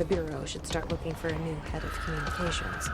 The Bureau should start looking for a new head of communications.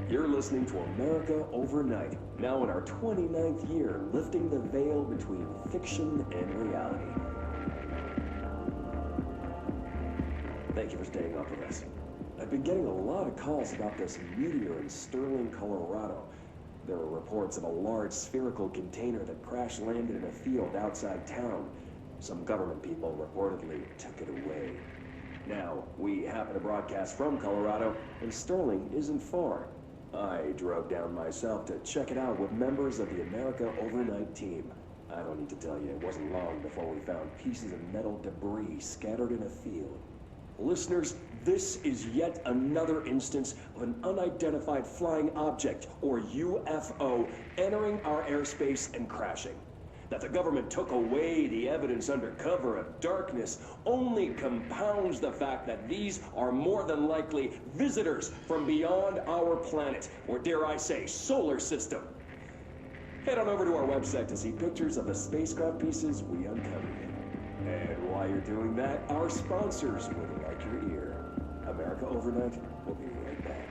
You're listening to America Overnight, now in our 29th year, lifting the veil between fiction and reality. Thank you for staying up with us. I've been getting a lot of calls about this meteor in Sterling, Colorado. There are reports of a large spherical container that crash landed in a field outside town. Some government people reportedly took it away. Now, we happen to broadcast from Colorado, and Sterling isn't far. I drove down myself to check it out with members of the America Overnight team. I don't need to tell you, it wasn't long before we found pieces of metal debris scattered in a field. Listeners, this is yet another instance of an unidentified flying object, or UFO, entering our airspace and crashing. That the government took away the evidence under cover of darkness only compounds the fact that these are more than likely visitors from beyond our planet, or dare I say, solar system. Head on over to our website to see pictures of the spacecraft pieces we uncovered. And while you're doing that, our sponsors will like your ear. America Overnight will be right back.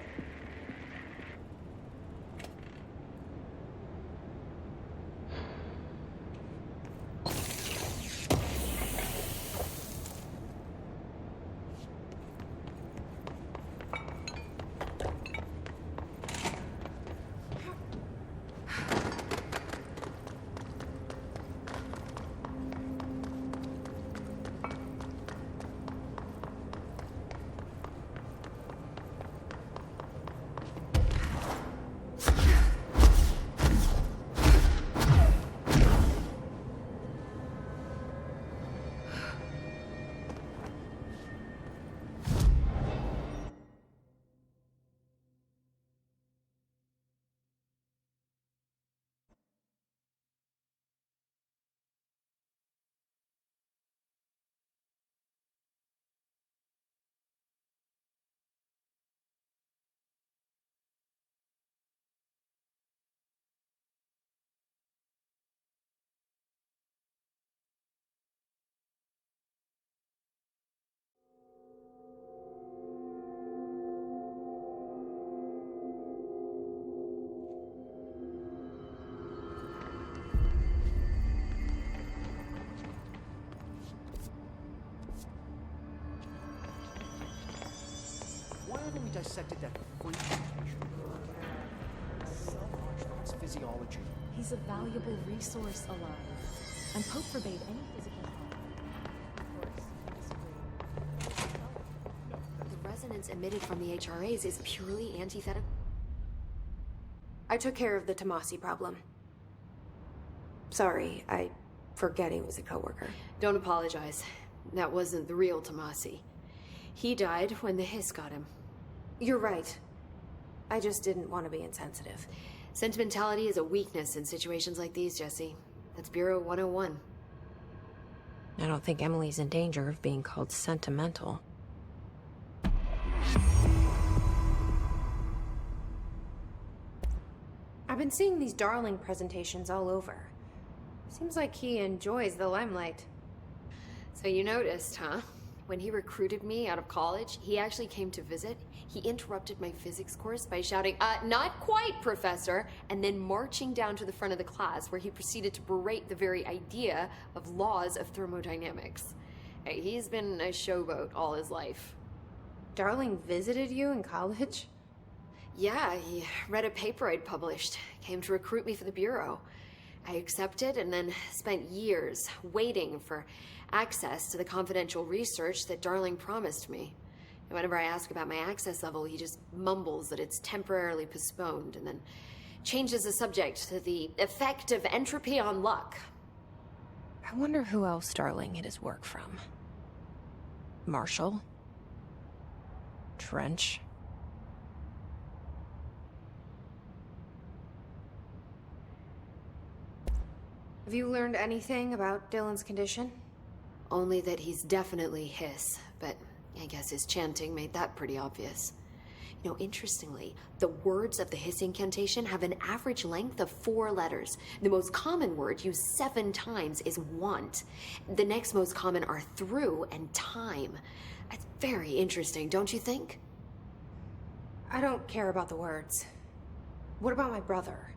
Why haven't we dissected that freak patient? So much from its physiology. He's a valuable resource alive, and Pope forbade any physical harm. Of course, The resonance emitted from the HRAs is purely antithetical. I took care of the Tommasi problem. Sorry, I forget he was a coworker. Don't apologize. That wasn't the real Tommasi. He died when the hiss got him. You're right. I just didn't want to be insensitive. Sentimentality is a weakness in situations like these, Jesse. That's Bureau 101. I don't think Emily's in danger of being called sentimental. I've been seeing these Darling presentations all over. Seems like he enjoys the limelight. So you noticed, huh? When he recruited me out of college, he actually came to visit. He interrupted my physics course by shouting, not quite, Professor, and then marching down to the front of the class where he proceeded to berate the very idea of laws of thermodynamics. Hey, he's been a showboat all his life. Darling visited you in college? Yeah, he read a paper I'd published, came to recruit me for the Bureau. I accepted and then spent years waiting for access to the confidential research that Darling promised me. And whenever I ask about my access level, he just mumbles that it's temporarily postponed and then changes the subject to the effect of entropy on luck. I wonder who else Darling hid his work from. Marshall? Trench? Have you learned anything about Dylan's condition? Only that he's definitely hiss, but I guess his chanting made that pretty obvious. You know, interestingly, the words of the hiss incantation have an average length of 4 letters. The most common word used 7 times is want. The next most common are through and time. It's very interesting, don't you think? I don't care about the words. What about my brother?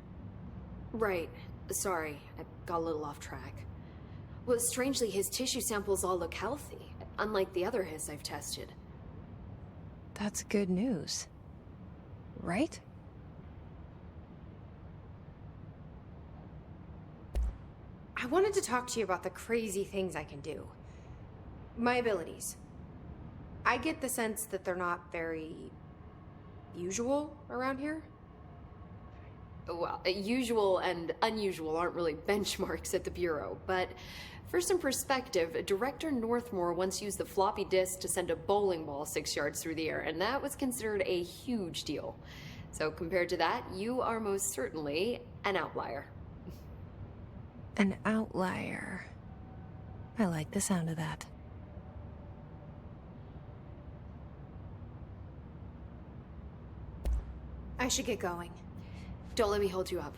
Right. Sorry, I got a little off track. Well, strangely, his tissue samples all look healthy, unlike the other hiss I've tested. That's good news. Right? I wanted to talk to you about the crazy things I can do. My abilities. I get the sense that they're not very usual around here. Well, usual and unusual aren't really benchmarks at the Bureau, but for some perspective, Director Northmore once used the floppy disk to send a bowling ball 6 yards through the air, and that was considered a huge deal. So compared to that, you are most certainly an outlier. An outlier. I like the sound of that. I should get going. Don't let me hold you up.